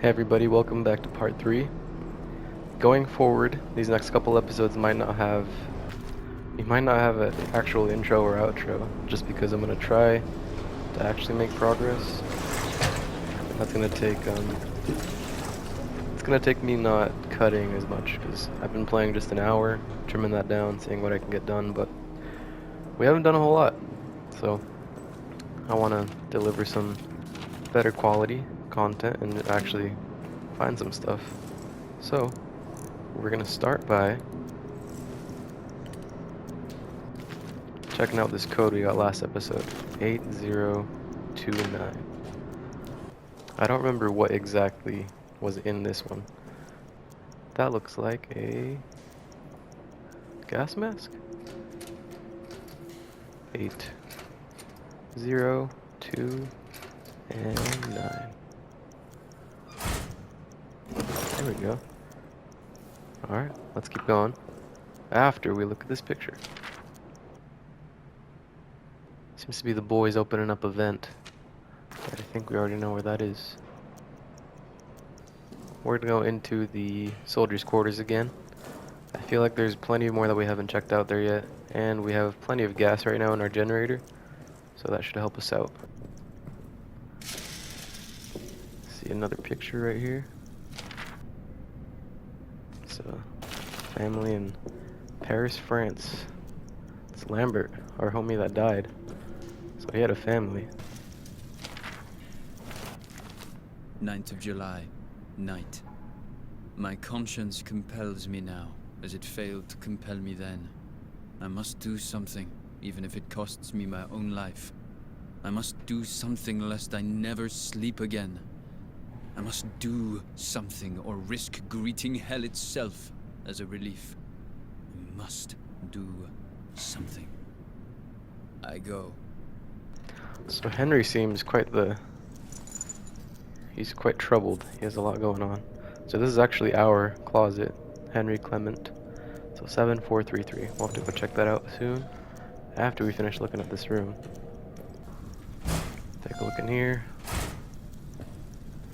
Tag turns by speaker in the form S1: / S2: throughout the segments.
S1: Hey everybody, welcome back to part 3. Going forward, these next couple episodes you might not have an actual intro or outro, just because I'm gonna try to actually make progress. And that's gonna it's gonna take me not cutting as much, because I've been playing just an hour, trimming that down, seeing what I can get done, but we haven't done a whole lot. So, I wanna deliver some better quality content and actually find some stuff. So, we're gonna start by checking out this code we got last episode, 8029. I don't remember what exactly was in this one. That looks like a gas mask? 8, 0, 2, and 9. There we go. Alright, let's keep going. After we look at this picture. Seems to be the boys opening up a vent. But I think we already know where that is. We're gonna go into the soldiers' quarters again. I feel like there's plenty more that we haven't checked out there yet, and we have plenty of gas right now in our generator, so that should help us out. See another picture right here. It's a family in Paris, France. It's Lambert, our homie that died. So he had a family.
S2: 9th of July, night. My conscience compels me now, as it failed to compel me then. I must do something, even if it costs me my own life. I must do something lest I never sleep again. I must do something or risk greeting hell itself as a relief. I must do something. I go.
S1: So Henry seems he's quite troubled. He has a lot going on. So this is actually our closet, Henry Clement. So 7433. We'll have to go check that out soon, after we finish looking at this room. Take a look in here.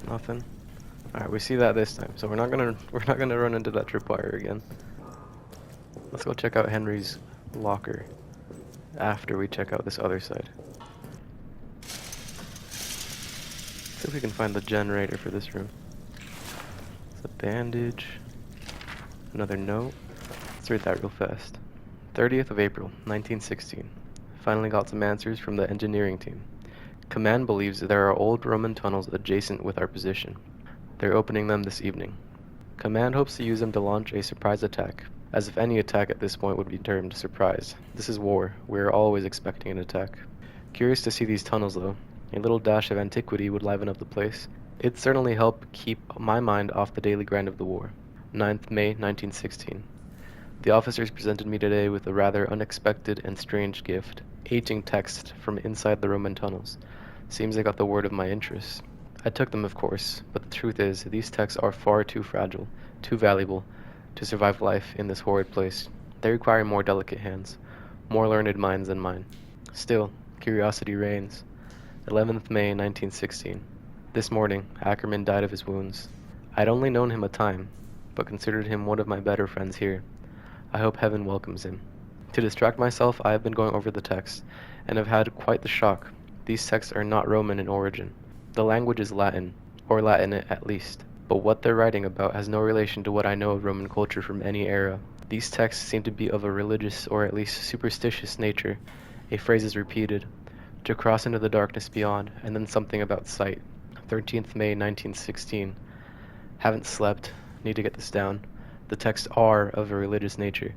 S1: Nothing. Alright, we see that this time, so we're not gonna run into that tripwire again. Let's go check out Henry's locker after we check out this other side. See if we can find the generator for this room. It's a bandage. Another note. Let's read that real fast. 30th of April, 1916. Finally got some answers from the engineering team. Command believes there are old Roman tunnels adjacent with our position. They're opening them this evening. Command hopes to use them to launch a surprise attack, as if any attack at this point would be termed surprise. This is war. We are always expecting an attack. Curious to see these tunnels though. A little dash of antiquity would liven up the place. It'd certainly help keep my mind off the daily grind of the war. 9th May 1916. The officers presented me today with a rather unexpected and strange gift. Aging text from inside the Roman tunnels. Seems they got the word of my interest. I took them, of course, but the truth is, these texts are far too fragile, too valuable, to survive life in this horrid place. They require more delicate hands, more learned minds than mine. Still, curiosity reigns. 11th May 1916. This morning, Ackerman died of his wounds. I'd only known him a time, but considered him one of my better friends here. I hope heaven welcomes him. To distract myself, I have been going over the text, and have had quite the shock. These texts are not Roman in origin. The language is Latin, or Latin at least, but what they're writing about has no relation to what I know of Roman culture from any era. These texts seem to be of a religious, or at least superstitious nature. A phrase is repeated. To cross into the darkness beyond, and then something about sight. 13th May 1916. Haven't slept. Need to get this down. The texts are of a religious nature.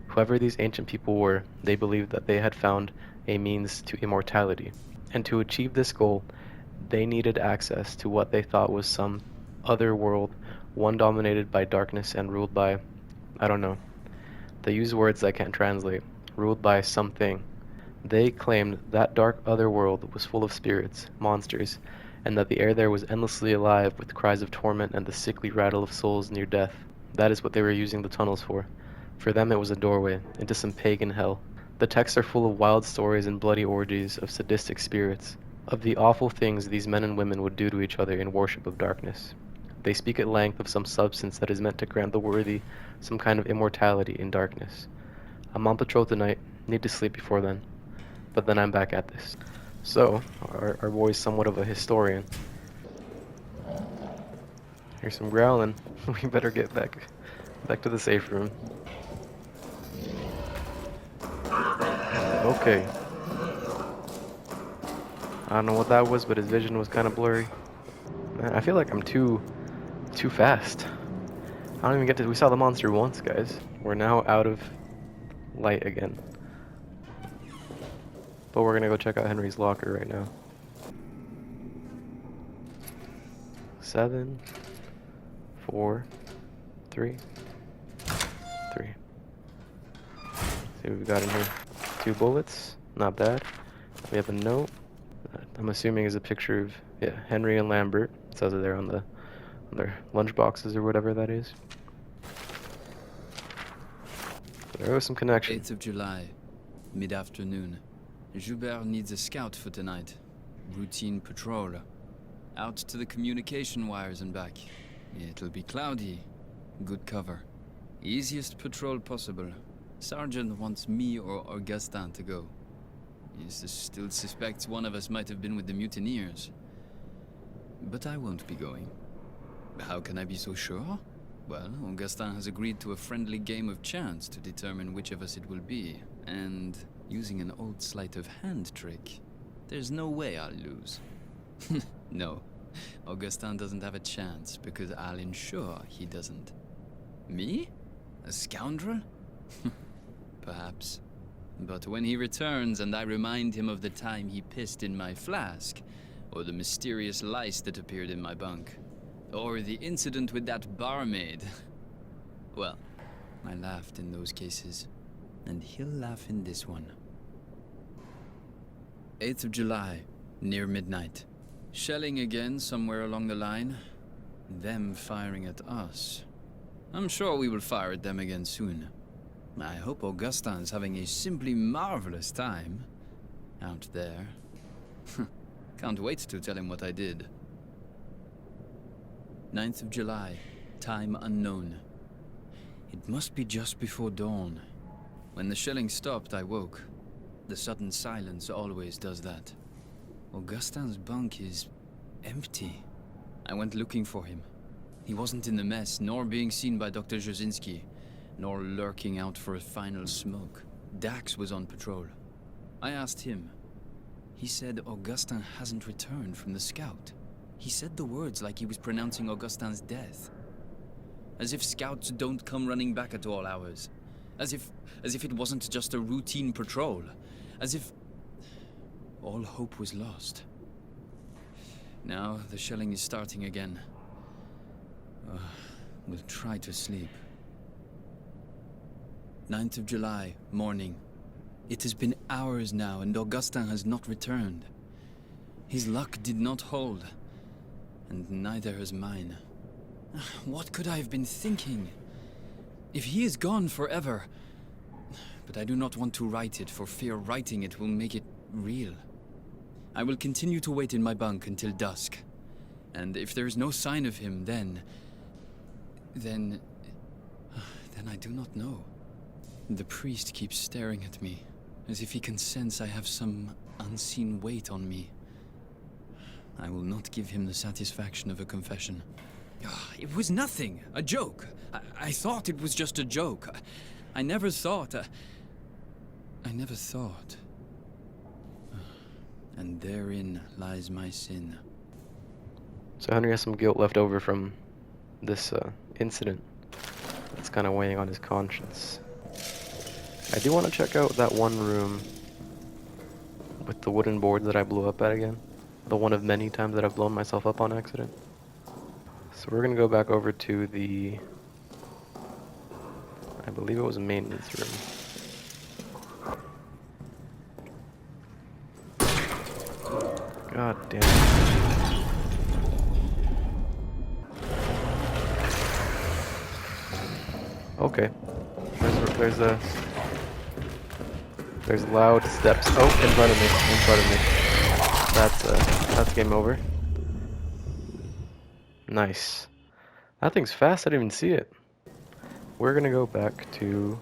S1: Whoever these ancient people were, they believed that they had found a means to immortality. And to achieve this goal, they needed access to what they thought was some other world, one dominated by darkness and ruled by, I don't know. They use words I can't translate. Ruled by something. They claimed that dark other world was full of spirits, monsters, and that the air there was endlessly alive with cries of torment and the sickly rattle of souls near death. That is what they were using the tunnels for. For them it was a doorway into some pagan hell. The texts are full of wild stories and bloody orgies of sadistic spirits, of the awful things these men and women would do to each other in worship of darkness. They speak at length of some substance that is meant to grant the worthy some kind of immortality in darkness. I'm on patrol tonight. Need to sleep before then. But then I'm back at this. So, our boy's somewhat of a historian. Here's some growling. We better get back to the safe room. Okay. I don't know what that was, but his vision was kind of blurry. Man, I feel like I'm too fast. I don't even get to. We saw the monster once, guys. We're now out of light again. But we're gonna go check out Henry's locker right now. 7, 4, 3, 3. See what we've got in here. 2 bullets, not bad. We have a note. I'm assuming is a picture of Henry and Lambert. It says it there on their lunch boxes or whatever that is. There was some connection.
S2: 8th of July, mid-afternoon. Joubert needs a scout for tonight. Routine patrol. Out to the communication wires and back. It'll be cloudy. Good cover. Easiest patrol possible. Sergeant wants me or Augustin to go. He still suspects one of us might have been with the mutineers. But I won't be going. How can I be so sure? Well, Augustin has agreed to a friendly game of chance to determine which of us it will be. And using an old sleight of hand trick, there's no way I'll lose. No, Augustin doesn't have a chance because I'll ensure he doesn't. Me? A scoundrel? Perhaps. But when he returns and I remind him of the time he pissed in my flask, or the mysterious lice that appeared in my bunk, or the incident with that barmaid, well, I laughed in those cases, and he'll laugh in this one. 8th of July, near midnight. Shelling again somewhere along the line. Them firing at us. I'm sure we will fire at them again soon. I hope Augustin's having a simply marvelous time out there. Can't wait to tell him what I did. 9th of July, time unknown. It must be just before dawn. When the shelling stopped, I woke. The sudden silence always does that. Augustin's bunk is empty. I went looking for him. He wasn't in the mess, nor being seen by Dr. Jasinski, nor lurking out for a final smoke. Dax was on patrol. I asked him. He said Augustin hasn't returned from the scout. He said the words like he was pronouncing Augustin's death. As if scouts don't come running back at all hours. As if it wasn't just a routine patrol. As if all hope was lost. Now the shelling is starting again. We'll try to sleep. 9th of July, morning. It has been hours now and Augustin has not returned. His luck did not hold. And neither has mine. What could I have been thinking? If he is gone forever... But I do not want to write it, for fear writing it will make it real. I will continue to wait in my bunk until dusk. And if there is no sign of him, then I do not know. The priest keeps staring at me, as if he can sense I have some unseen weight on me. I will not give him the satisfaction of a confession. It was nothing, a joke. I thought it was just a joke. I never thought. And therein lies my sin.
S1: So Henry has some guilt left over from this incident. That's kind of weighing on his conscience. I do want to check out that one room with the wooden boards that I blew up at again. The one of many times that I've blown myself up on accident. So we're going to go back over to the... I believe it was a maintenance room. God damn it. Okay. There's loud steps. Oh, in front of me. That's game over. Nice. That thing's fast, I didn't even see it. We're gonna go back to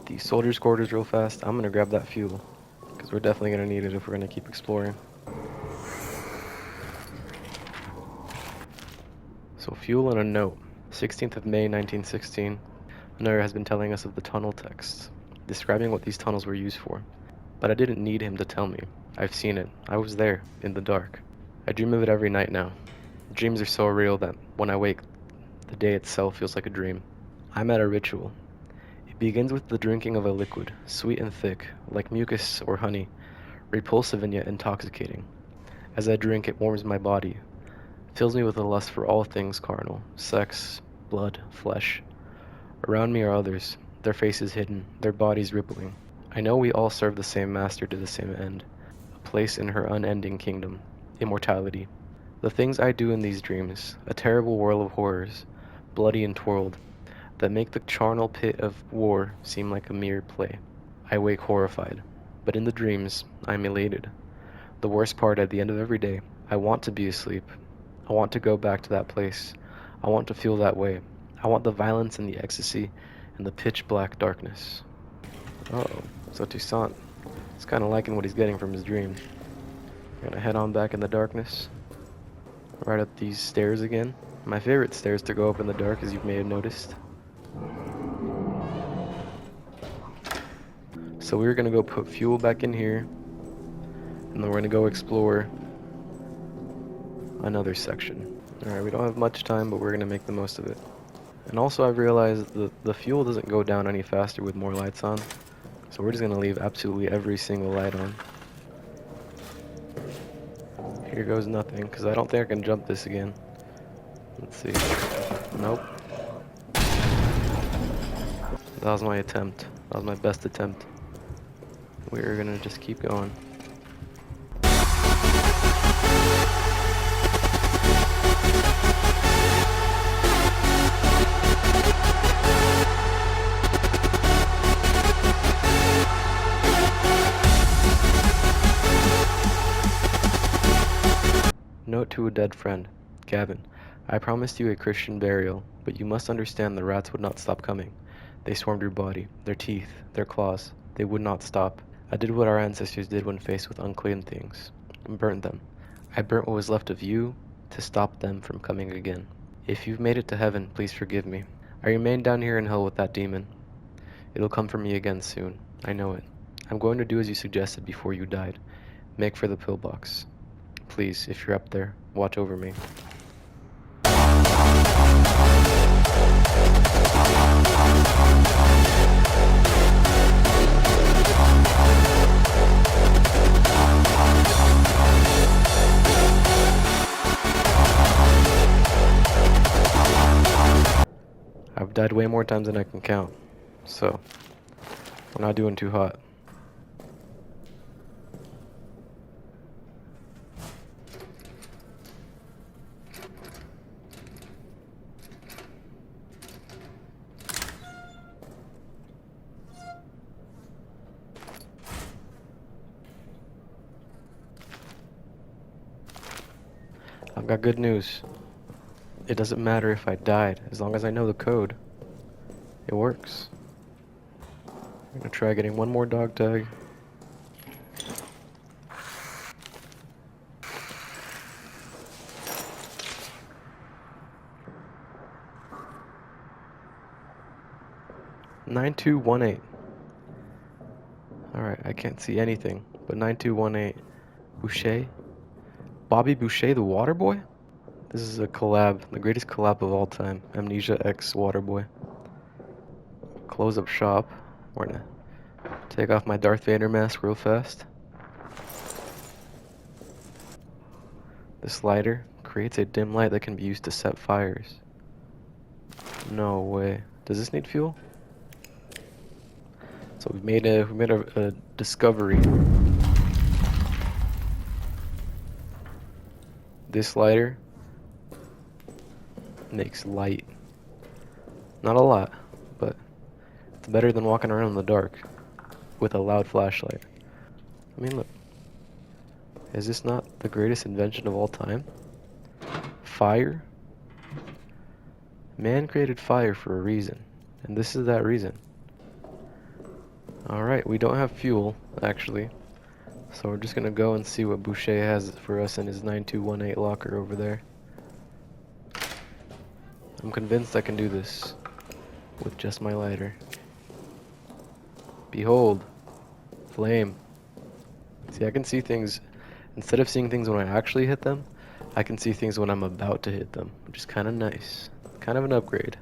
S1: the soldiers' quarters real fast. I'm gonna grab that fuel, because we're definitely gonna need it if we're gonna keep exploring. So fuel and a note. 16th of May 1916. Another has been telling us of the tunnel texts, describing what these tunnels were used for. But I didn't need him to tell me. I've seen it. I was there, in the dark. I dream of it every night now. Dreams are so real that when I wake, the day itself feels like a dream. I'm at a ritual. It begins with the drinking of a liquid, sweet and thick, like mucus or honey, repulsive and yet intoxicating. As I drink, it warms my body, fills me with a lust for all things carnal, sex, blood, flesh. Around me are others, their faces hidden, their bodies rippling. I know we all serve the same master to the same end, a place in her unending kingdom, immortality. The things I do in these dreams, a terrible whirl of horrors, bloody and twirled, that make the charnel pit of war seem like a mere play. I wake horrified, but in the dreams, I am elated. The worst part at the end of every day, I want to be asleep. I want to go back to that place. I want to feel that way. I want the violence and the ecstasy and the pitch black darkness. Uh-oh, so Toussaint is kind of liking what he's getting from his dream. I'm gonna head on back in the darkness. Right up these stairs again. My favorite stairs to go up in the dark, as you may have noticed. So we're gonna go put fuel back in here, and then we're gonna go explore another section. Alright, we don't have much time, but we're gonna make the most of it. And also I've realized that the fuel doesn't go down any faster with more lights on, so we're just gonna leave absolutely every single light on. Here goes nothing, because I don't think I can jump this again. Let's see. Nope. That was my attempt. That was my best attempt. We're gonna just keep going. Note to a dead friend. Gavin, I promised you a Christian burial, but you must understand the rats would not stop coming. They swarmed your body, their teeth, their claws. They would not stop. I did what our ancestors did when faced with unclean things. Burnt them. I burnt what was left of you to stop them from coming again. If you've made it to heaven, please forgive me. I remain down here in hell with that demon. It'll come for me again soon. I know it. I'm going to do as you suggested before you died. Make for the pillbox. Please, if you're up there, watch over me. I've died way more times than I can count, so we're not doing too hot. I've got good news. It doesn't matter if I died, as long as I know the code. It works. I'm gonna try getting one more dog tag. "9218. Alright, I can't see anything, but 9218. Boucher? Bobby Boucher, the water boy? This is a collab, the greatest collab of all time. Amnesia X Waterboy. Close up shop. We're gonna take off my Darth Vader mask real fast. This lighter creates a dim light that can be used to set fires. No way. Does this need fuel? So we made a discovery. This lighter makes light. Not a lot, but it's better than walking around in the dark with a loud flashlight. I mean, look. Is this not the greatest invention of all time? Fire? Man created fire for a reason, and this is that reason. Alright, we don't have fuel, actually. So we're just gonna go and see what Boucher has for us in his 9218 locker over there. I'm convinced I can do this with just my lighter. Behold, flame. See, I can see things, instead of seeing things when I actually hit them, I can see things when I'm about to hit them, which is kind of nice. Kind of an upgrade.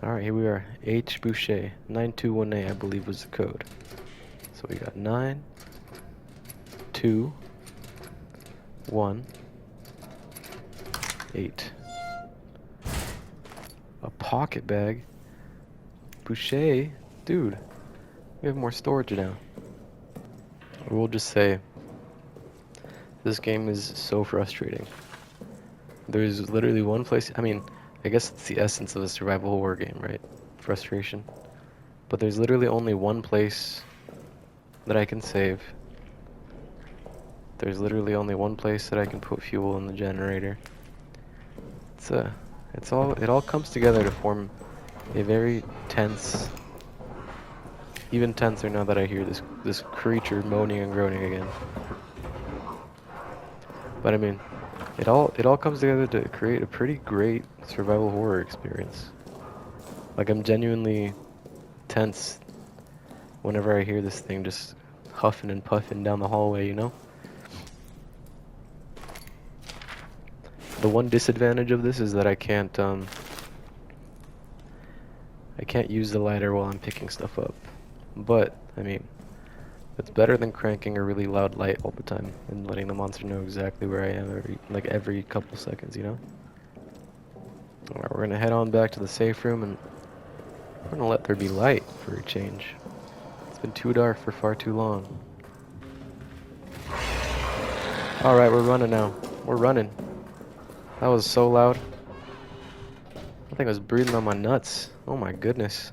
S1: Alright, here we are. H. Boucher. 9218, I believe, was the code. So we got 9, 2, 1, 8. A pocket bag? Boucher? Dude, we have more storage now. We'll just say, this game is so frustrating. There's literally one place, I mean, I guess it's the essence of a survival horror game, right? Frustration. But there's literally only one place that I can save. There's literally only one place that I can put fuel in the generator. It all comes together to form a very tense, even tenser now that I hear this creature moaning and groaning again. But I mean, it all comes together to create a pretty great survival horror experience. Like, I'm genuinely tense whenever I hear this thing just huffing and puffing down the hallway, you know? The one disadvantage of this is that I can't use the lighter while I'm picking stuff up. But, I mean, it's better than cranking a really loud light all the time and letting the monster know exactly where I am every couple seconds, you know? Alright, we're gonna head on back to the safe room and we're gonna let there be light for a change. It's been too dark for far too long. Alright, we're running now. We're running. That was so loud. I think I was breathing on my nuts. Oh my goodness.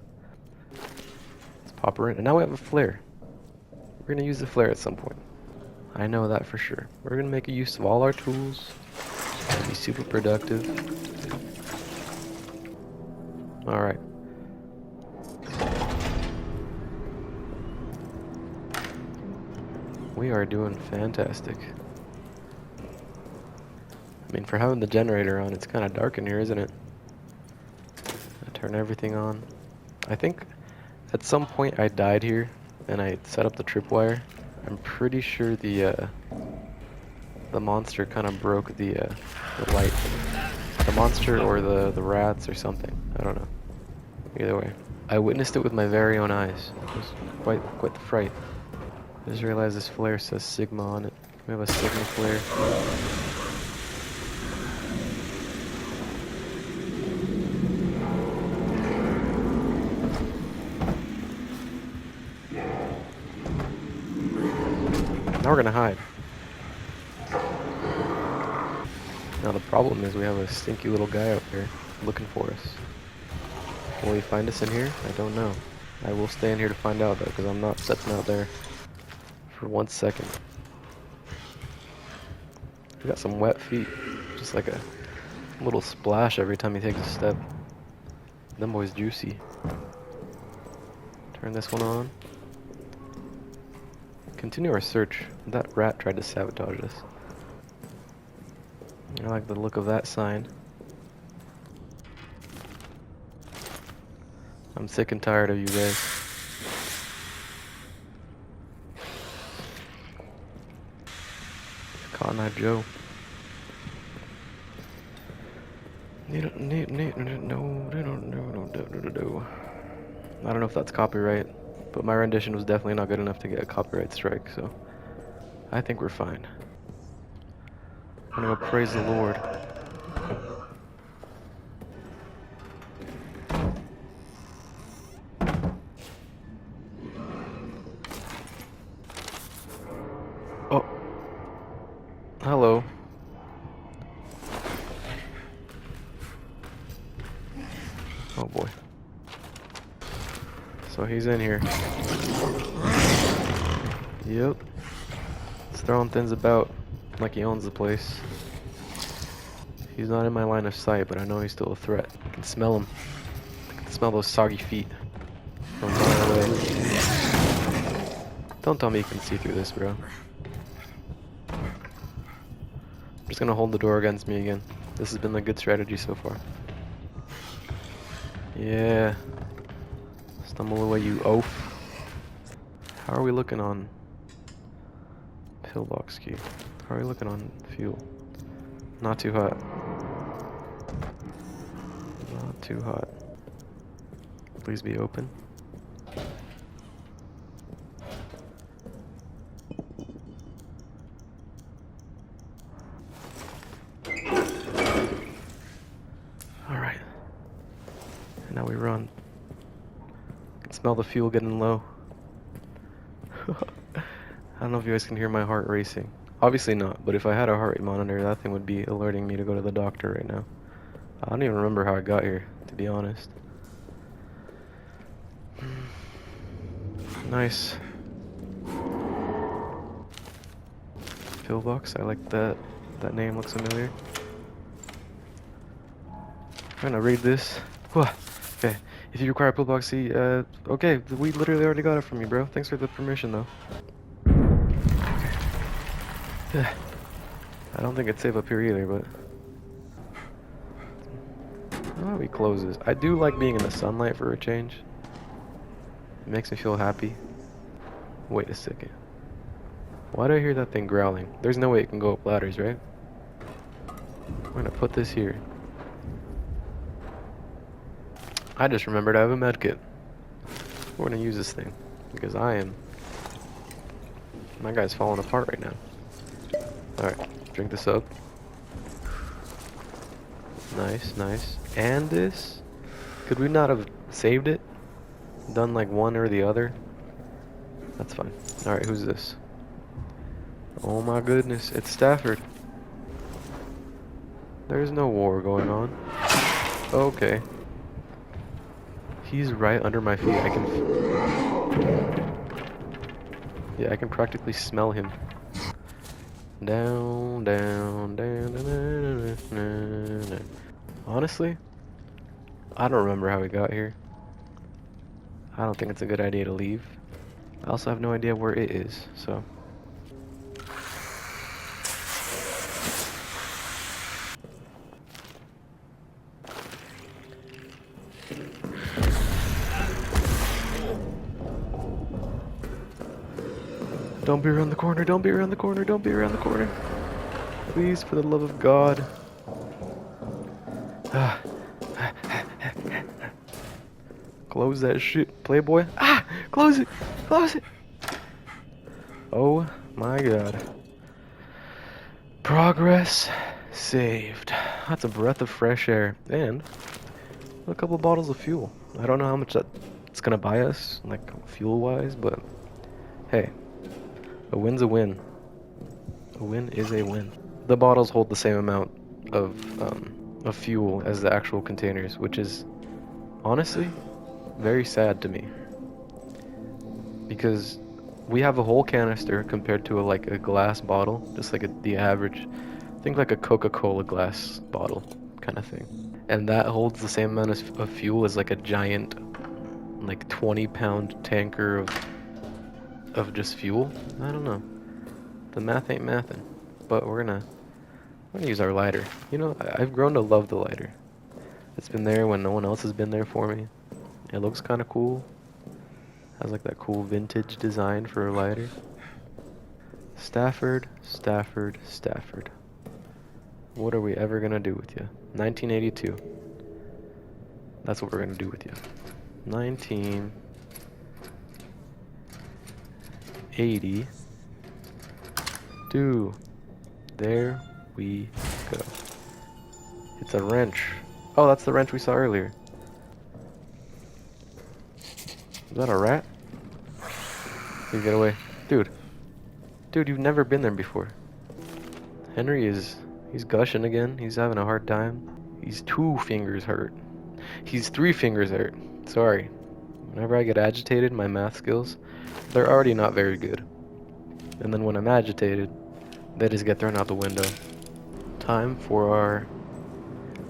S1: Let's pop her in. And now we have a flare. We're gonna use the flare at some point. I know that for sure. We're gonna make a use of all our tools. Be super productive. Alright. We are doing fantastic. I mean, for having the generator on, it's kind of dark in here, isn't it? I turn everything on. I think at some point I died here and I set up the tripwire. I'm pretty sure the monster kind of broke the light. The monster or the rats or something. I don't know. Either way. I witnessed it with my very own eyes. It was quite the fright. I just realized this flare says Sigma on it. We have a Sigma flare. Now we're gonna hide. Now the problem is we have a stinky little guy out there looking for us. Will he find us in here? I don't know. I will stay in here to find out though, because I'm not stepping out there for 1 second. We got some wet feet, just like a little splash every time he takes a step. Them boys juicy. Turn this one on. Continue our search. That rat tried to sabotage us. I like the look of that sign. I'm sick and tired of you guys. Cotton Eye Joe. No. I don't know if that's copyright, but my rendition was definitely not good enough to get a copyright strike, so I think we're fine. I'm gonna go praise the Lord. Oh. Hello. Oh boy. So he's in here. Yep. He's throwing things about like he owns the place. He's not in my line of sight, but I know he's still a threat. I can smell him. I can smell those soggy feet from far away. Don't tell me you can see through this, bro. I'm just gonna hold the door against me again. This has been a good strategy so far. Yeah. Stumble away, you oaf. How are we looking on pillbox key? How are we looking on fuel? Not too hot. Not too hot. Please be open. Alright. And now we run. I can smell the fuel getting low. I don't know if you guys can hear my heart racing. Obviously not, but if I had a heart rate monitor, that thing would be alerting me to go to the doctor right now. I don't even remember how I got here, to be honest. Nice. Pillbox, I like that. That name looks familiar. I'm gonna read this. Okay, if you require pillbox C, okay, we literally already got it from you, bro. Thanks for the permission, though. Okay. I don't think it's safe up here either, but... How do we close this? I do like being in the sunlight for a change. It makes me feel happy. Wait a second. Why do I hear that thing growling? There's no way it can go up ladders, right? I'm gonna put this here. I just remembered I have a medkit. We're gonna use this thing. Because my guy's falling apart right now. Alright, drink this up. Nice, nice. And this? Could we not have saved it? Done like one or the other? That's fine. Alright, who's this? Oh my goodness, it's Stafford. There's no war going on. Okay. He's right under my feet. I can practically smell him. Down, down, down, down, down, down. Honestly, I don't remember how we got here. I don't think it's a good idea to leave. I also have no idea where it is, so... Don't be around the corner, don't be around the corner, don't be around the corner. Please, for the love of God. Close that shit, Playboy. Close it, close it. Oh my God. Progress saved. That's a breath of fresh air. And a couple bottles of fuel. I don't know how much that's gonna buy us, like fuel-wise, but hey. A win's a win. A win is a win. The bottles hold the same amount of fuel as the actual containers, which is honestly very sad to me. Because we have a whole canister compared to a glass bottle, just like the average, think like a Coca-Cola glass bottle kind of thing. And that holds the same amount of fuel as like a giant, like 20-pound tanker of just fuel. I don't know. The math ain't mathin'. But we're gonna use our lighter. You know, I've grown to love the lighter. It's been there when no one else has been there for me. It looks kind of cool. Has like that cool vintage design for a lighter. Stafford, Stafford, Stafford. What are we ever gonna do with you? 1982. That's what we're gonna do with you. 1982. There we go. It's a wrench. Oh, that's the wrench we saw earlier. Is that a rat? Please get away. Dude. Dude, you've never been there before. Henry he's gushing again. He's having a hard time. He's 2 fingers hurt. He's 3 fingers hurt. Sorry. Whenever I get agitated, my math skills, they're already not very good. And then when I'm agitated, they just get thrown out the window. Time for our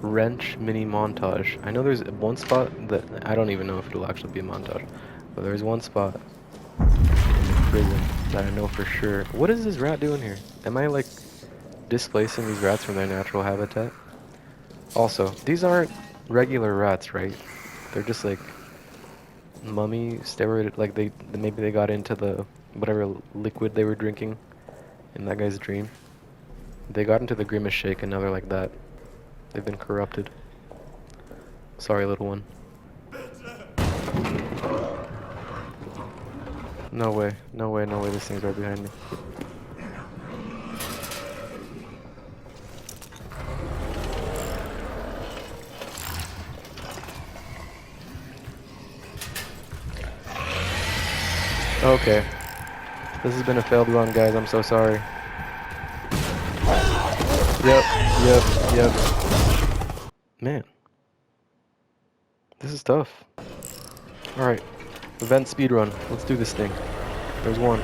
S1: Wrench mini montage. I know there's one spot that I don't even know if it'll actually be a montage, but there's one spot in the prison that I know for sure. What is this rat doing here? Am I like displacing these rats from their natural habitat? Also, these aren't regular rats, right? They're just like mummy steroid, like maybe they got into the whatever liquid they were drinking in that guy's dream. They got into the grimace shake and now they're like that. They've been corrupted. Sorry, little one. No way, no way, no way, this thing's right behind me. Okay. This has been a failed run, guys, I'm so sorry. Yep. Man. This is tough. Alright. Event speedrun. Let's do this thing. There's one.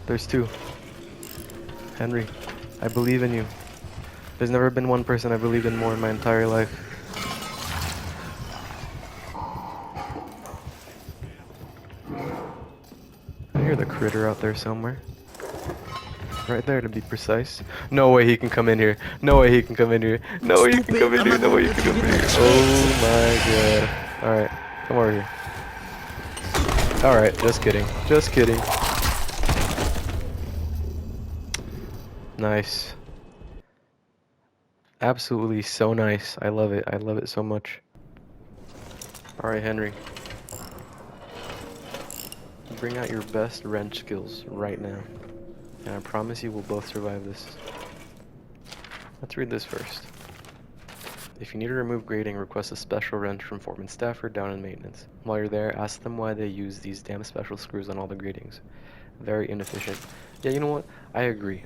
S1: There's two. Henry, I believe in you. There's never been one person I believed in more in my entire life. I hear the critter out there somewhere. Right there, to be precise. No way he can come in here. No way he can come in here. No way he can come in here. No way he can come in here. Oh my god. Alright, come over here. Alright, just kidding. Just kidding. Nice. Absolutely so nice. I love it. I love it so much. Alright, Henry. Bring out your best wrench skills right now. And I promise you we'll both survive this. Let's read this first. If you need to remove grading, request a special wrench from Foreman Stafford down in maintenance. While you're there, ask them why they use these damn special screws on all the gratings. Very inefficient. Yeah, you know what? I agree.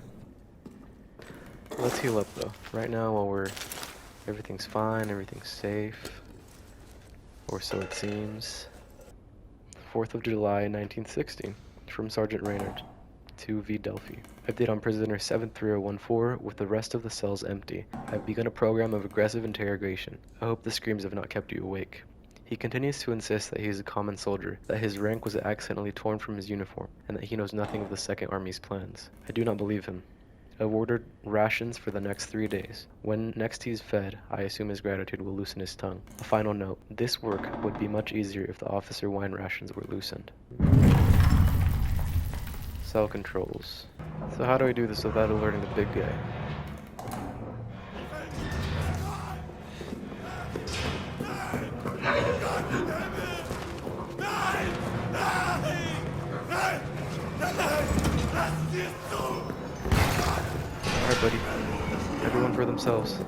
S1: Let's heal up though. Right now while everything's fine, everything's safe. Or so it seems. 4th of July, 1916. From Sergeant Raynard. To V. Delphi. Update on prisoner 73014 with the rest of the cells empty. I've begun a program of aggressive interrogation. I hope the screams have not kept you awake. He continues to insist that he is a common soldier, that his rank was accidentally torn from his uniform, and that he knows nothing of the Second Army's plans. I do not believe him. I've ordered rations for the next 3 days. When next he's fed, I assume his gratitude will loosen his tongue. A final note. This work would be much easier if the officer wine rations were loosened. Cell controls. So how do I do this without alerting the big guy? Alright, buddy. Everyone for themselves.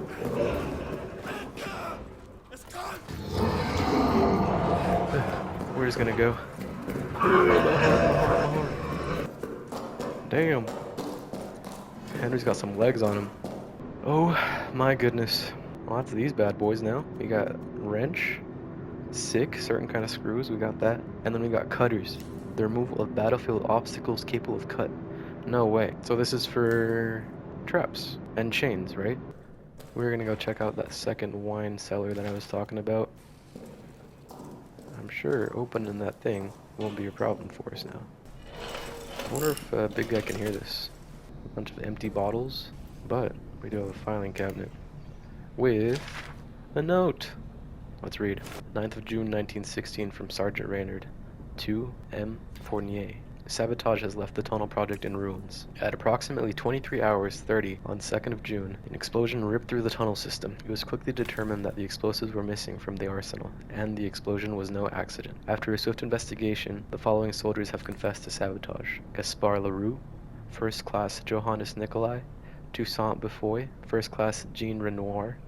S1: Where's it gonna go? Damn. Henry's got some legs on him. Oh my goodness. Well, that's these bad boys now. We got wrench, sick, certain kind of screws, we got that. And then we got cutters. The removal of battlefield obstacles capable of cut. No way. So this is for traps and chains, right? We're gonna go check out that second wine cellar that I was talking about. I'm sure opening that thing won't be a problem for us now. I wonder if Big Guy can hear this. A bunch of empty bottles, but we do have a filing cabinet with a note. Let's read. 9th of June 1916 from Sergeant Raynard to M. Fournier. Sabotage has left the tunnel project in ruins. At approximately 23 hours 30 on 2nd of June, an explosion ripped through the tunnel system. It was quickly determined that the explosives were missing from the arsenal, and the explosion was no accident. After a swift investigation, the following soldiers have confessed to sabotage. Gaspard Leroux, First Class Johannes Nicolai, Toussaint Beffoy, First Class Jean Renoir,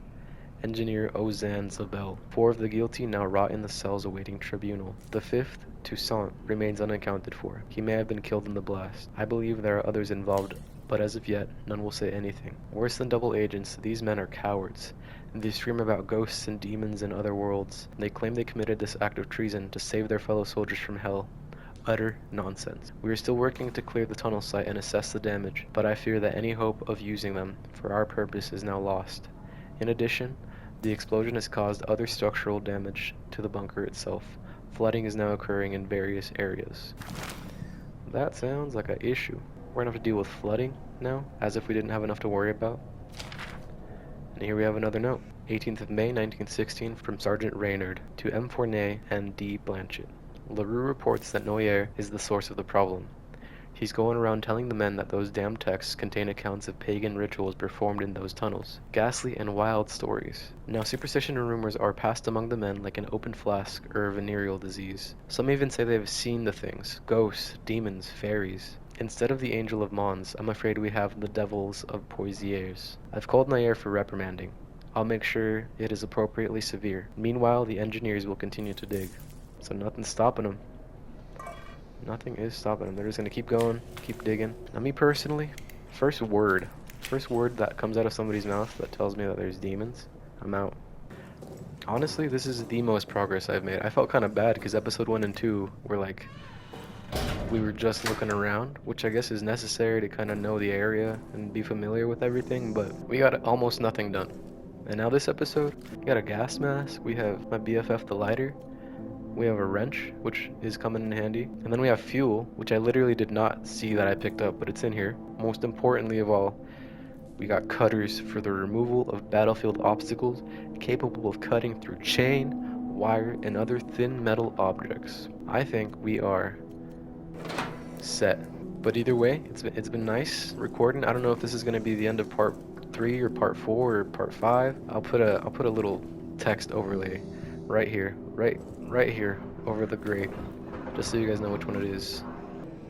S1: Engineer Ozan Zabel. 4 of the guilty now rot in the cells awaiting tribunal. The 5th, Toussaint, remains unaccounted for. He may have been killed in the blast. I believe there are others involved, but as of yet, none will say anything. Worse than double agents, these men are cowards. They scream about ghosts and demons and other worlds. They claim they committed this act of treason to save their fellow soldiers from hell. Utter nonsense. We are still working to clear the tunnel site and assess the damage, but I fear that any hope of using them for our purpose is now lost. In addition, the explosion has caused other structural damage to the bunker itself. Flooding is now occurring in various areas. That sounds like an issue. We're gonna have to deal with flooding now, as if we didn't have enough to worry about. And here we have another note. 18th of May 1916 from Sergeant Reynard to M. Fournet and D. Blanchett. LaRue reports that Noyer is the source of the problem. He's going around telling the men that those damn texts contain accounts of pagan rituals performed in those tunnels. Ghastly and wild stories. Now superstition and rumors are passed among the men like an open flask or a venereal disease. Some even say they have seen the things. Ghosts, demons, fairies. Instead of the Angel of Mons, I'm afraid we have the devils of Poitiers. I've called Nair for reprimanding. I'll make sure it is appropriately severe. Meanwhile, the engineers will continue to dig. So nothing's stopping them. Nothing is stopping them. They're just gonna keep going, keep digging. Now me personally, first word that comes out of somebody's mouth that tells me that there's demons, I'm out. Honestly, this is the most progress I've made. I felt kind of bad because episode 1 and 2 were like, we were just looking around, which I guess is necessary to kind of know the area and be familiar with everything, but we got almost nothing done. And now this episode, we got a gas mask, we have my BFF the lighter, we have a wrench, which is coming in handy. And then we have fuel, which I literally did not see that I picked up, but it's in here. Most importantly of all, we got cutters for the removal of battlefield obstacles, capable of cutting through chain, wire, and other thin metal objects. I think we are set. But either way, it's been nice recording. I don't know if this is going to be the end of part 3 or part 4 or part 5. I'll put a little text overlay right here, right here over the grate, just so you guys know which one it is.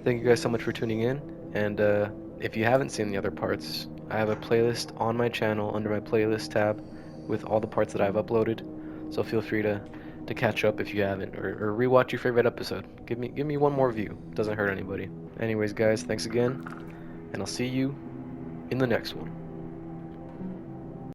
S1: Thank you guys so much for tuning in, and if you haven't seen the other parts, I have a playlist on my channel under my playlist tab with all the parts that I've uploaded, so feel free to catch up if you haven't, or rewatch your favorite episode. Give me one more view. Doesn't hurt anybody. Anyways guys, thanks again, and I'll see you in the next one.